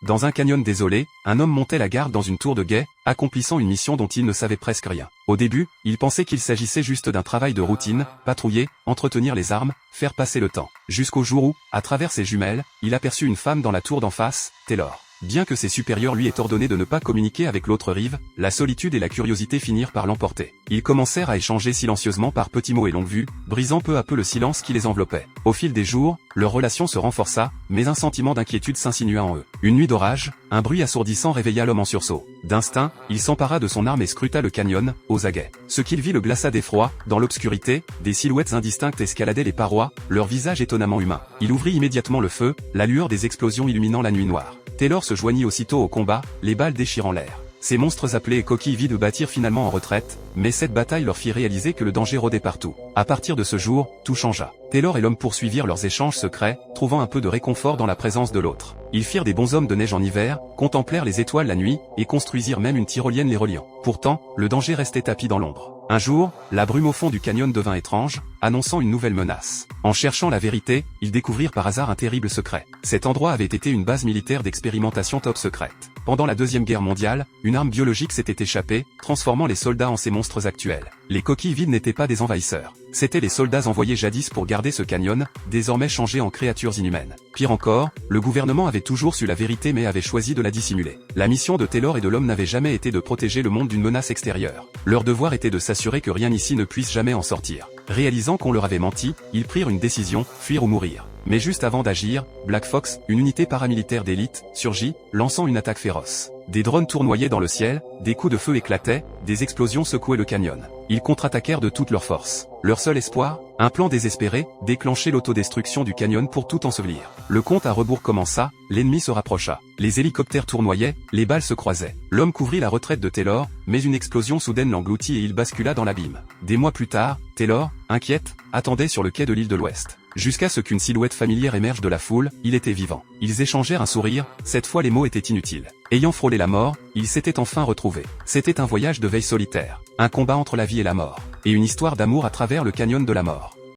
Dans un canyon désolé, un homme montait la garde dans une tour de guet, accomplissant une mission dont il ne savait presque rien. Au début, il pensait qu'il s'agissait juste d'un travail de routine, patrouiller, entretenir les armes, faire passer le temps. Jusqu'au jour où, à travers ses jumelles, il aperçut une femme dans la tour d'en face, Taylor. Bien que ses supérieurs lui aient ordonné de ne pas communiquer avec l'autre rive, la solitude et la curiosité finirent par l'emporter. Ils commencèrent à échanger silencieusement par petits mots et longues vues, brisant peu à peu le silence qui les enveloppait. Au fil des jours, leur relation se renforça, mais un sentiment d'inquiétude s'insinua en eux. Une nuit d'orage, un bruit assourdissant réveilla l'homme en sursaut. D'instinct, il s'empara de son arme et scruta le canyon, aux aguets. Ce qu'il vit le glaça d'effroi. Dans l'obscurité, des silhouettes indistinctes escaladaient les parois, leur visage étonnamment humain. Il ouvrit immédiatement le feu, la lueur des explosions illuminant la nuit noire. Taylor se joignit aussitôt au combat, les balles déchirant l'air. Ces monstres appelés coquilles vides battirent finalement en retraite, mais cette bataille leur fit réaliser que le danger rôdait partout. À partir de ce jour, tout changea. Taylor et l'homme poursuivirent leurs échanges secrets, trouvant un peu de réconfort dans la présence de l'autre. Ils firent des bonshommes de neige en hiver, contemplèrent les étoiles la nuit, et construisirent même une tyrolienne les reliant. Pourtant, le danger restait tapi dans l'ombre. Un jour, la brume au fond du canyon devint étrange, annonçant une nouvelle menace. En cherchant la vérité, ils découvrirent par hasard un terrible secret. Cet endroit avait été une base militaire d'expérimentation top secrète. Pendant la Deuxième Guerre mondiale, une arme biologique s'était échappée, transformant les soldats en ces monstres actuels. Les coquilles vides n'étaient pas des envahisseurs. C'étaient les soldats envoyés jadis pour garder ce canyon, désormais changés en créatures inhumaines. Pire encore, le gouvernement avait toujours su la vérité mais avait choisi de la dissimuler. La mission de Taylor et de l'homme n'avait jamais été de protéger le monde d'une menace extérieure. Leur devoir était de s'assurer que rien ici ne puisse jamais en sortir. Réalisant qu'on leur avait menti, ils prirent une décision, fuir ou mourir. Mais juste avant d'agir, Black Fox, une unité paramilitaire d'élite, surgit, lançant une attaque féroce. Des drones tournoyaient dans le ciel, des coups de feu éclataient, des explosions secouaient le canyon. Ils contre-attaquèrent de toute leur force. Leur seul espoir, un plan désespéré, déclencher l'autodestruction du canyon pour tout ensevelir. Le compte à rebours commença, l'ennemi se rapprocha. Les hélicoptères tournoyaient, les balles se croisaient. L'homme couvrit la retraite de Taylor, mais une explosion soudaine l'engloutit et il bascula dans l'abîme. Des mois plus tard, Taylor, inquiète, attendait sur le quai de l'île de l'Ouest. Jusqu'à ce qu'une silhouette familière émerge de la foule, il était vivant. Ils échangèrent un sourire, cette fois les mots étaient inutiles. Ayant frôlé la mort, ils s'étaient enfin retrouvés. C'était un voyage de veille solitaire, un combat entre la vie et la mort, et une histoire d'amour à travers le canyon de la mort.